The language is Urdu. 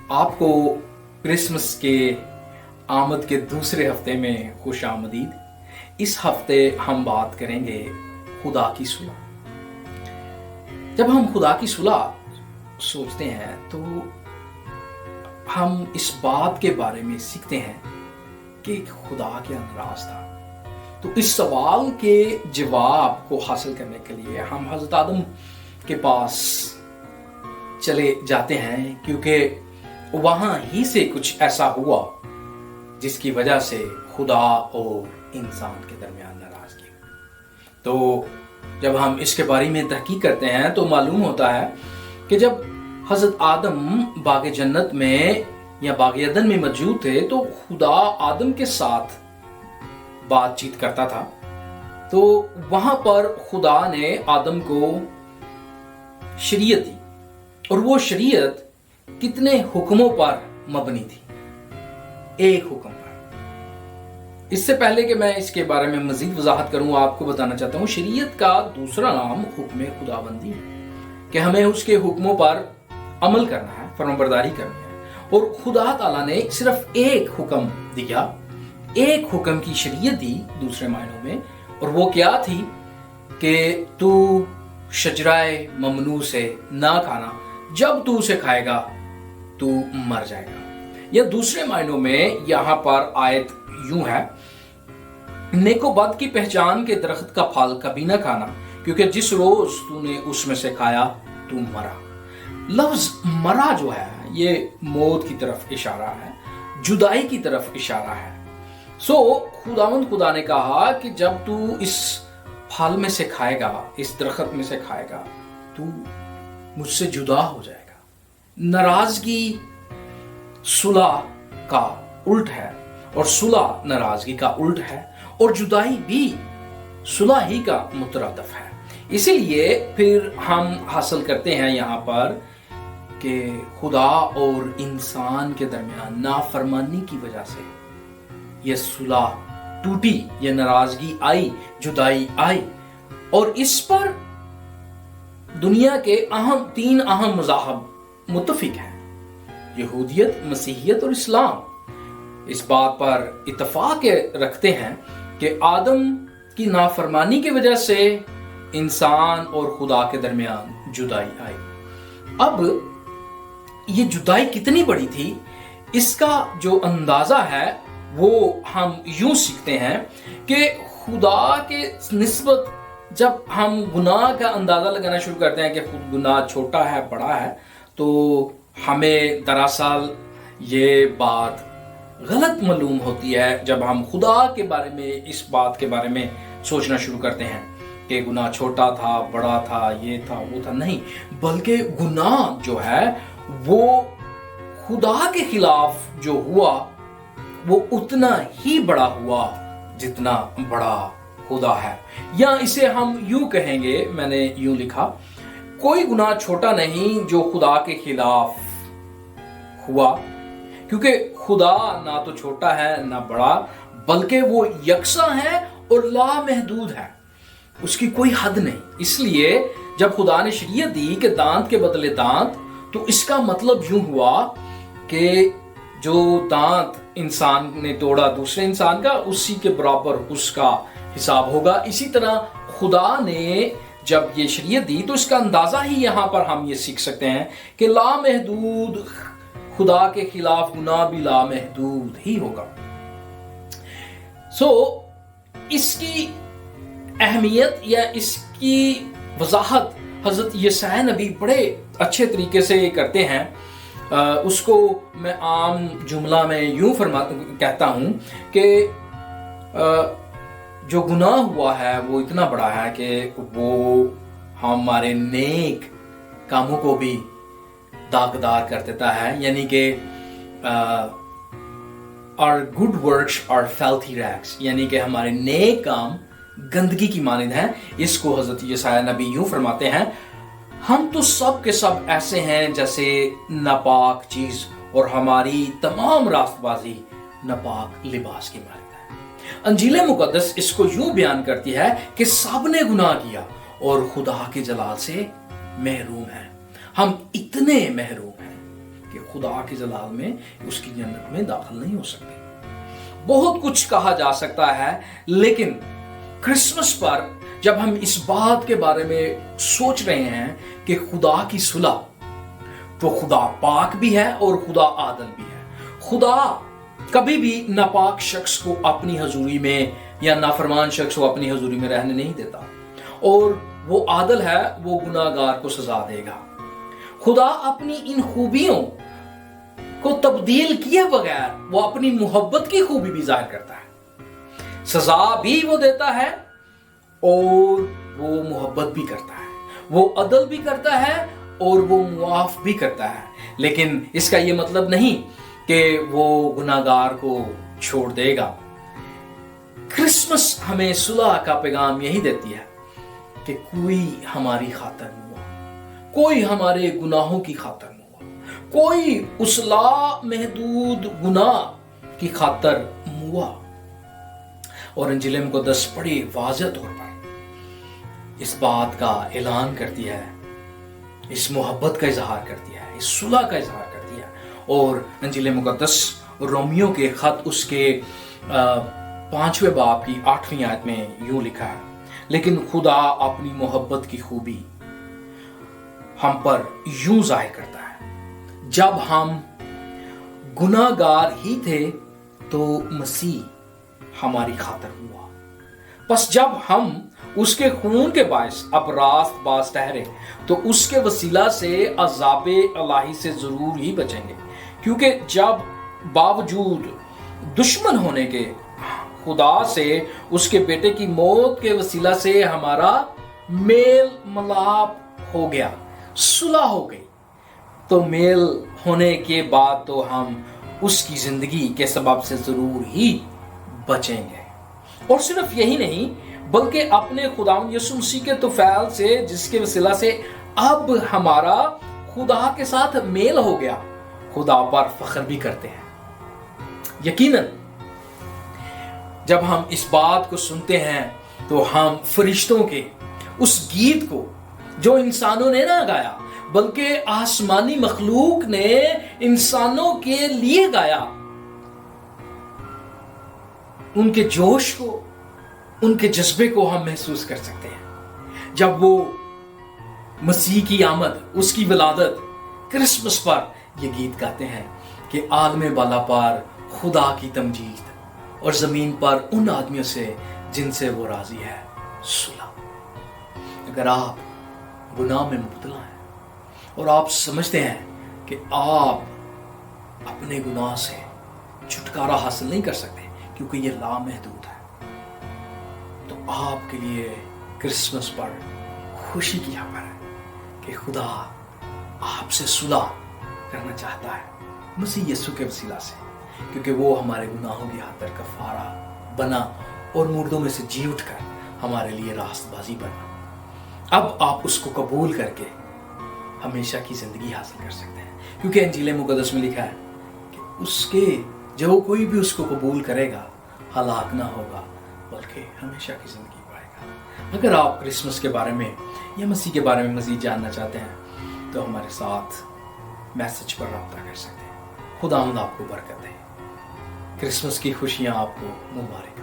آپ کو کرسمس کے آمد کے دوسرے ہفتے میں خوش آمدید۔ اس ہفتے ہم بات کریں گے خدا کی صلح۔ جب ہم خدا کی صلح سوچتے ہیں تو ہم اس بات کے بارے میں سیکھتے ہیں کہ خدا کیا ناراض تھا۔ تو اس سوال کے جواب کو حاصل کرنے کے لیے ہم حضرت آدم کے پاس چلے جاتے ہیں، کیونکہ وہاں ہی سے کچھ ایسا ہوا جس کی وجہ سے خدا اور انسان کے درمیان ناراضگی۔ تو جب ہم اس کے بارے میں تحقیق کرتے ہیں تو معلوم ہوتا ہے کہ جب حضرت آدم باغ جنت میں یا باغ عدن میں موجود تھے تو خدا آدم کے ساتھ بات چیت کرتا تھا۔ تو وہاں پر خدا نے آدم کو شریعت دی، اور وہ شریعت کتنے حکموں پر مبنی تھی؟ ایک حکم پر۔ اس سے پہلے کہ میں اس کے بارے میں مزید وضاحت کروں، آپ کو بتانا چاہتا ہوں شریعت کا دوسرا نام حکم خداوندی ہے، کہ ہمیں اس کے حکموں پر عمل کرنا ہے، فرمانبرداری کرنی ہے۔ اور خدا تعالیٰ نے صرف ایک حکم دیا، ایک حکم کی شریعت دی دوسرے معنوں میں، اور وہ کیا تھی کہ تو شجرہ ممنوع سے نہ کھانا، جب تو اسے کھائے گا تو مر جائے گا۔ یا دوسرے معنوں میں یہاں پر آیت یوں ہے، نیک و بد کی پہچان کے درخت کا پھل کبھی نہ کھانا، کیونکہ جس روز تو نے اس میں سے کھایا تو مرا۔ لفظ مرا جو ہے یہ موت کی طرف اشارہ ہے، جدائی کی طرف اشارہ ہے۔ خدا نے کہا کہ جب تو اس پھل میں سے کھائے گا، اس درخت میں سے کھائے گا، تو مجھ سے جدا ہو جائے گا۔ ناراضگی صلح کا الٹ ہے، اور صلح ناراضگی کا الٹ ہے، اور جدائی بھی صلح ہی کا مترادف ہے۔ اسی لیے پھر ہم حاصل کرتے ہیں یہاں پر کہ خدا اور انسان کے درمیان نافرمانی کی وجہ سے یہ صلح ٹوٹی، یہ ناراضگی آئی، جدائی آئی، اور اس پر دنیا کے تین اہم مذاہب متفق ہیں، یہودیت، مسیحیت اور اسلام۔ اس بات پر اتفاق رکھتے ہیں کہ آدم کی نافرمانی کی وجہ سے انسان اور خدا کے درمیان جدائی آئی۔ اب یہ جدائی کتنی بڑی تھی، اس کا جو اندازہ ہے وہ ہم یوں سیکھتے ہیں کہ خدا کے نسبت جب ہم گناہ کا اندازہ لگانا شروع کرتے ہیں کہ خود گناہ چھوٹا ہے بڑا ہے، تو ہمیں دراصل یہ بات غلط معلوم ہوتی ہے جب ہم خدا کے بارے میں اس بات کے بارے میں سوچنا شروع کرتے ہیں کہ گناہ چھوٹا تھا، بڑا تھا، یہ تھا، وہ تھا۔ نہیں، بلکہ گناہ جو ہے وہ خدا کے خلاف جو ہوا وہ اتنا ہی بڑا ہوا جتنا بڑا خدا ہے۔ یا اسے ہم یوں کہیں گے، میں نے یوں لکھا، کوئی گناہ چھوٹا نہیں جو خدا کے خلاف ہوا، کیونکہ خدا نہ تو چھوٹا ہے نہ بڑا، بلکہ وہ یکساں ہے اور لامحدود ہے، اس کی کوئی حد نہیں۔ اس لیے جب خدا نے شریعت دی کہ دانت کے بدلے دانت، تو اس کا مطلب یوں ہوا کہ جو دانت انسان نے توڑا دوسرے انسان کا، اسی کے برابر اس کا حساب ہوگا۔ اسی طرح خدا نے جب یہ شریعت دی تو اس کا اندازہ ہی یہاں پر ہم یہ سیکھ سکتے ہیں کہ لامحدود خدا کے خلاف گناہ بھی لامحدود ہی ہوگا۔ اس کی اہمیت یا اس کی وضاحت حضرت یسوع نبی بڑے اچھے طریقے سے کرتے ہیں۔ اس کو میں عام جملہ میں یوں کہتا ہوں کہ جو گناہ ہوا ہے وہ اتنا بڑا ہے کہ وہ ہمارے نیک کاموں کو بھی داغدار کر دیتا ہے، یعنی کہ our good works are filthy rags، یعنی کہ ہمارے نیک کام گندگی کی مانند ہیں۔ اس کو حضرت یسوع نبی یوں فرماتے ہیں، ہم تو سب کے سب ایسے ہیں جیسے ناپاک چیز، اور ہماری تمام راست بازی ناپاک لباس کی مانند ہے۔ انجیل مقدس اس کو یوں بیان کرتی ہے کہ سب نے گناہ کیا اور خدا کے جلال سے محروم ہیں۔ ہم اتنے محروم ہیں کہ خدا کے جلال میں اس کی جنت میں داخل نہیں ہو سکتے۔ بہت کچھ کہا جا سکتا ہے، لیکن کرسمس پر جب ہم اس بات کے بارے میں سوچ رہے ہیں کہ خدا کی صلح، تو خدا پاک بھی ہے اور خدا عادل بھی ہے۔ خدا کبھی بھی ناپاک شخص کو اپنی حضوری میں یا نافرمان شخص کو اپنی حضوری میں رہنے نہیں دیتا، اور وہ عادل ہے، وہ گناہگار کو سزا دے گا۔ خدا اپنی ان خوبیوں کو تبدیل کیے بغیر وہ اپنی محبت کی خوبی بھی ظاہر کرتا ہے۔ سزا بھی وہ دیتا ہے اور وہ محبت بھی کرتا ہے، وہ عدل بھی کرتا ہے اور وہ معاف بھی کرتا ہے۔ لیکن اس کا یہ مطلب نہیں کہ وہ گناہگار کو چھوڑ دے گا۔ کرسمس ہمیں صلح کا پیغام یہی دیتی ہے کہ کوئی ہماری خاطر نہ ہوا، کوئی ہمارے گناہوں کی خاطر نہ ہوا، کوئی اس لا محدود گناہ کی خاطر ہوا۔ اور انجیل مقدس بڑی واضح طور پر اس بات کا اعلان کرتی ہے، اس محبت کا اظہار کرتی ہے، اس صلح کا اظہار کرتی ہے۔ اور انجیل مقدس رومیو کے خط اس کے 5ویں باب کی 8ویں آیت میں یوں لکھا ہے، لیکن خدا اپنی محبت کی خوبی ہم پر یوں ظاہر کرتا ہے، جب ہم گناہگار ہی تھے تو مسیح ہماری خاطر ہوا، پس جب ہم اس کے خون کے باعث اب راست باز ٹھہرے تو اس کے وسیلہ سے عذاب الہی سے ضرور ہی بچیں گے، کیونکہ جب باوجود دشمن ہونے کے خدا سے اس کے بیٹے کی موت کے وسیلہ سے ہمارا میل ملاپ ہو گیا، صلح ہو گئی، تو میل ہونے کے بعد تو ہم اس کی زندگی کے سبب سے ضرور ہی بچیں گے۔ اور صرف یہی نہیں بلکہ اپنے خداوند یسوع مسیح کے طفیل سے، جس کے وسیلہ سے اب ہمارا خدا کے ساتھ میل ہو گیا، خدا پر فخر بھی کرتے ہیں۔ یقیناً جب ہم اس بات کو سنتے ہیں تو ہم فرشتوں کے اس گیت کو جو انسانوں نے نہ گایا بلکہ آسمانی مخلوق نے انسانوں کے لیے گایا، ان کے جوش کو، ان کے جذبے کو ہم محسوس کر سکتے ہیں جب وہ مسیح کی آمد، اس کی ولادت، کرسمس پر یہ گیت گاتے ہیں کہ عالم بالا پر خدا کی تمجید اور زمین پر ان آدمیوں سے جن سے وہ راضی ہے صلح۔ اگر آپ گناہ میں مبتلا ہیں اور آپ سمجھتے ہیں کہ آپ اپنے گناہ سے چھٹکارا حاصل نہیں کر سکتے کیونکہ یہ لامحدود ہے، تو آپ کے لیے کرسمس پر خوشی کی خبر ہے کہ خدا آپ سے صلح کرنا چاہتا ہے مسیح یسوع کے وسیلہ سے، کیونکہ وہ ہمارے گناہوں کی خاطر کفارہ بنا اور مردوں میں سے جی اٹھ کر ہمارے لیے راست بازی بنا۔ اب آپ اس کو قبول کر کے ہمیشہ کی زندگی حاصل کر سکتے ہیں، کیونکہ انجیل مقدس میں لکھا ہے کہ اس کے جو کوئی بھی اس کو قبول کرے گا ہلاک نہ ہوگا بلکہ ہمیشہ کی زندگی پائے گا۔ اگر آپ کرسمس کے بارے میں یا مسیح کے بارے میں مزید جاننا چاہتے ہیں تو ہمارے ساتھ میسج پر رابطہ کر سکتے ہیں۔ خداوند آپ کو برکت دے۔ کرسمس کی خوشیاں آپ کو مبارک۔